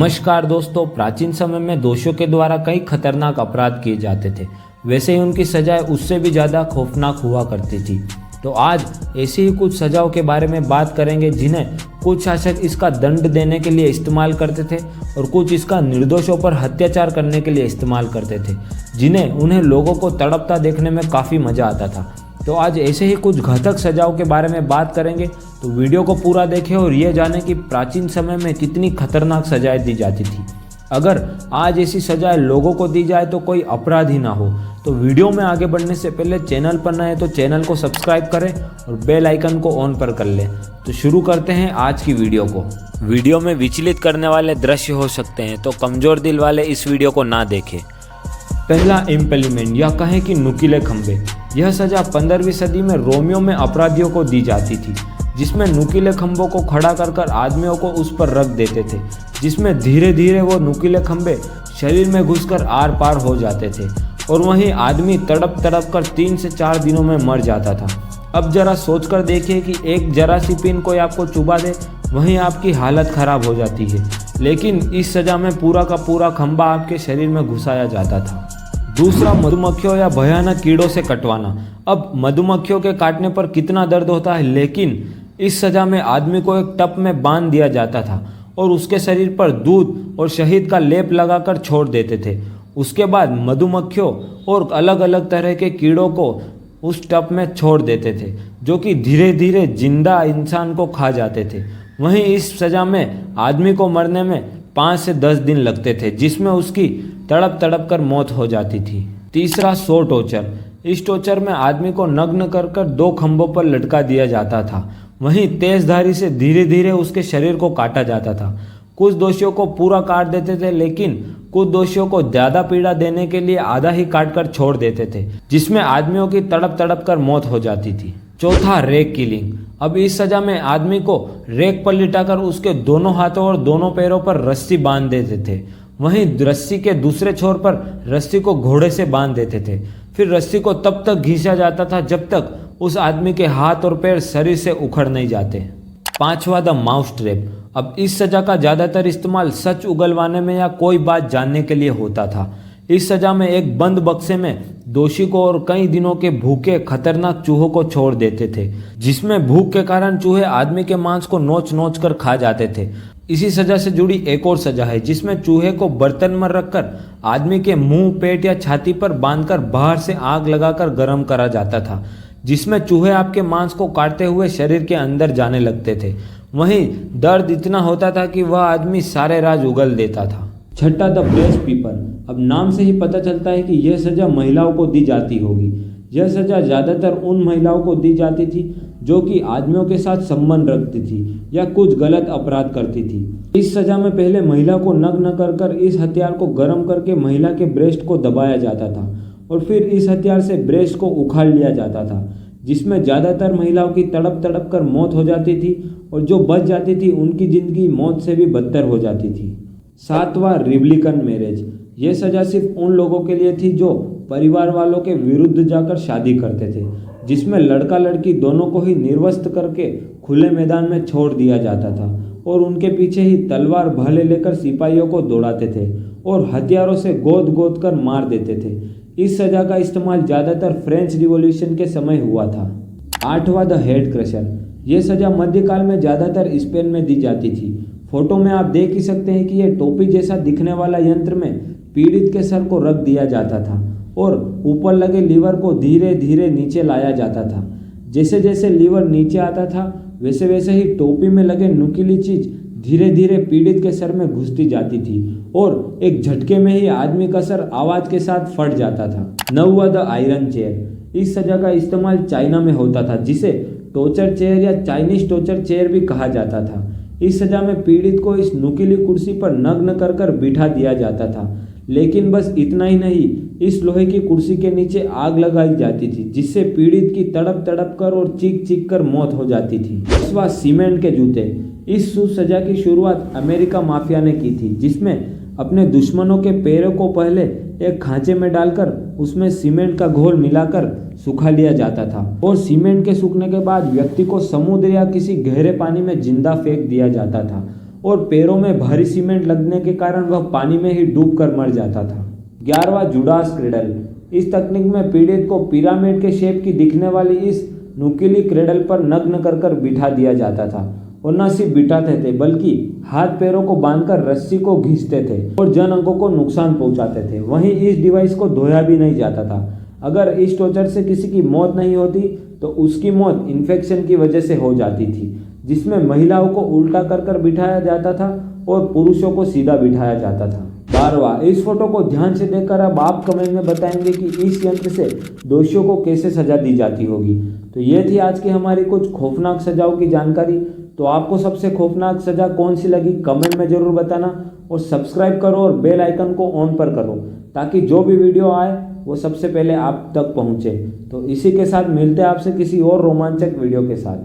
नमस्कार दोस्तों, प्राचीन समय में दोषियों के द्वारा कई खतरनाक अपराध किए जाते थे। वैसे ही उनकी सजाएं उससे भी ज़्यादा खौफनाक हुआ करती थी। तो आज ऐसी ही कुछ सजाओं के बारे में बात करेंगे जिन्हें कुछ शासक इसका दंड देने के लिए इस्तेमाल करते थे और कुछ इसका निर्दोषों पर अत्याचार करने के लिए इस्तेमाल करते थे, जिन्हें उन्हें लोगों को तड़पता देखने में काफ़ी मज़ा आता था। तो आज ऐसे ही कुछ घातक सजाओं के बारे में बात करेंगे, तो वीडियो को पूरा देखें और ये जानें कि प्राचीन समय में कितनी खतरनाक सजाएं दी जाती थी। अगर आज ऐसी सजाएं लोगों को दी जाए तो कोई अपराध ही ना हो। तो वीडियो में आगे बढ़ने से पहले चैनल पर नए हैं तो चैनल को सब्सक्राइब करें और बेल आइकन को ऑन पर कर लें। तो शुरू करते हैं आज की वीडियो को। वीडियो में विचलित करने वाले दृश्य हो सकते हैं, तो कमज़ोर दिल वाले इस वीडियो को ना देखें। पहला, इम्पेलिमेंट या कहें कि नुकीले खंभे। यह सजा 15वीं सदी में रोमियो में अपराधियों को दी जाती थी, जिसमें नुकीले खंभों को खड़ा कर आदमियों को उस पर रख देते थे, जिसमें धीरे धीरे वो नुकीले खंभे शरीर में घुसकर आर पार हो जाते थे और वहीं आदमी तड़प तड़प कर 3 से 4 दिनों में मर जाता था। अब जरा सोचकर देखिए कि एक जरा सी पिन कोई आपको चुभा दे, वहीं आपकी हालत खराब हो जाती है, लेकिन इस सजा में पूरा का पूरा खंभा आपके शरीर में घुसाया जाता था। दूसरा, मधुमक्खियों या भयानक कीड़ों से कटवाना। अब मधुमक्खियों के काटने पर कितना दर्द होता है, लेकिन इस सजा में आदमी को एक टब में बांध दिया जाता था और उसके शरीर पर दूध और शहद का लेप लगाकर छोड़ देते थे। उसके बाद मधुमक्खियों और अलग अलग तरह के कीड़ों को उस टब में छोड़ देते थे, जो कि धीरे धीरे जिंदा इंसान को खा जाते थे। वहीं इस सजा में आदमी को मरने में 5 से 10 दिन लगते थे, जिसमें उसकी तड़प तड़प कर मौत हो जाती थी। तीसरा, सो टॉर्चर। इस टॉर्चर में आदमी को नग्न कर 2 खंभों पर लटका दिया जाता था, वहीं तेज धारी से धीरे धीरे उसके शरीर को काटा जाता था। कुछ दोषियों को पूरा काट देते थे, लेकिन कुछ दोषियों को ज़्यादा पीड़ा देने के लिए आधा ही काट कर छोड़ देते थे, जिसमें आदमियों की तड़प तड़प कर मौत हो जाती थी। चौथा, रेक किलिंग। अब इस सजा में आदमी को रेक पर लिटाकर उसके दोनों हाथों और दोनों पैरों पर रस्सी बांध देते थे, वहीं रस्सी के दूसरे छोर पर रस्सी को घोड़े से बांध देते थे। फिर रस्सी को तब तक घिसा जाता था जब तक उस आदमी के हाथ और पैर शरीर से उखड़ नहीं जाते। पांचवा, द माउस ट्रैप। अब इस सजा का ज़्यादातर इस्तेमाल सच उगलवाने में या कोई बात जानने के लिए होता था। इस सजा में एक बंद बक्से में दोषी को और कई दिनों के भूखे खतरनाक चूहों को छोड़ देते थे, जिसमें भूख के कारण चूहे आदमी के मांस को नोच नोच कर खा जाते थे। इसी सजा से जुड़ी एक और सजा है, जिसमें चूहे को बर्तन में रखकर आदमी के मुंह, पेट या छाती पर बांधकर बाहर से आग लगाकर गर्म करा जाता था, जिसमें चूहे आपके मांस को काटते हुए शरीर के अंदर जाने लगते थे। वहीं दर्द इतना होता था कि वह आदमी सारे राज उगल देता था। छठा, द ब्रेस्ट पीपर। अब नाम से ही पता चलता है कि यह सजा महिलाओं को दी जाती होगी। यह सजा ज़्यादातर उन महिलाओं को दी जाती थी जो कि आदमियों के साथ संबंध रखती थी या कुछ गलत अपराध करती थी। इस सजा में पहले महिला को नग्न कर इस हथियार को गर्म करके महिला के ब्रेस्ट को दबाया जाता था और फिर इस हथियार से ब्रेस्ट को उखाड़ लिया जाता था, जिसमें ज़्यादातर महिलाओं की तड़प तड़प कर मौत हो जाती थी और जो बच जाती थी उनकी ज़िंदगी मौत से भी बदतर हो जाती थी। सातवां, रिपब्लिकन मैरिज। यह सजा सिर्फ उन लोगों के लिए थी जो परिवार वालों के विरुद्ध जाकर शादी करते थे, जिसमें लड़का लड़की दोनों को ही निर्वस्त्र करके खुले मैदान में छोड़ दिया जाता था और उनके पीछे ही तलवार भाले लेकर सिपाहियों को दौड़ाते थे और हथियारों से गोद गोद कर मार देते थे। इस सजा का इस्तेमाल ज़्यादातर फ्रेंच रिवॉल्यूशन के समय हुआ था। आठवां, द हेड क्रशर। यह सजा मध्यकाल में ज़्यादातर स्पेन में दी जाती थी। फोटो में आप देख ही सकते हैं कि यह टोपी जैसा दिखने वाला यंत्र में पीड़ित के सर को रख दिया जाता था और ऊपर लगे लीवर को धीरे धीरे नीचे लाया जाता था। जैसे जैसे लीवर नीचे आता था वैसे वैसे ही टोपी में लगे नुकीली चीज धीरे धीरे पीड़ित के सर में घुसती जाती थी और एक झटके में ही आदमी का सर आवाज के साथ फट जाता था। नौवां, द आयरन चेयर। इस सजा का इस्तेमाल चाइना में होता था, जिसे टॉर्चर चेयर या चाइनीज टॉर्चर चेयर भी कहा जाता था। इस सजा में पीड़ित को इस नुकीली कुर्सी पर नग्न कर बिठा दिया जाता था, लेकिन बस इतना ही नहीं, इस लोहे की कुर्सी के नीचे आग लगाई जाती थी, जिससे पीड़ित की तड़प तड़प कर और चीख चीख कर मौत हो जाती थी। 10वां, सीमेंट के जूते। इस सजा की शुरुआत अमेरिका माफिया ने की थी, जिसमें अपने दुश्मनों के पैरों को पहले एक खांचे में डालकर उसमें सीमेंट का घोल मिलाकर सुखा लिया जाता था और सीमेंट के सूखने के बाद व्यक्ति को समुद्र या किसी गहरे पानी में जिंदा फेंक दिया जाता था और पैरों में भारी सीमेंट लगने के कारण वह पानी में ही डूब कर मर जाता था। 11वां जुडास क्रेडल। इस तकनीक में पीड़ित को पिरामिड के शेप की दिखने वाली इस नुकीली क्रेडल पर नग्न कर बिठा दिया जाता था और न सिर्फ बिठाते थे बल्कि हाथ पैरों को बांधकर रस्सी को घींचते थे और जन अंगों को नुकसान पहुंचाते थे। वहीं इस डिवाइस को धोया भी नहीं जाता था। अगर इस टॉर्चर से किसी की मौत नहीं होती तो उसकी मौत इन्फेक्शन की वजह से हो जाती थी, जिसमें महिलाओं को उल्टा कर बिठाया जाता था और पुरुषों को सीधा बिठाया जाता था। 12वां, इस फोटो को ध्यान से देखकर अब आप कमेंट में बताएंगे कि इस यंत्र से दोषियों को कैसे सजा दी जाती होगी। तो ये थी आज की हमारी कुछ खौफनाक सजाओं की जानकारी। तो आपको सबसे खौफनाक सजा कौन सी लगी कमेंट में ज़रूर बताना और सब्सक्राइब करो और बेल आइकन को ऑन पर करो ताकि जो भी वीडियो आए वो सबसे पहले आप तक पहुँचे। तो इसी के साथ मिलते हैं आपसे किसी और रोमांचक वीडियो के साथ।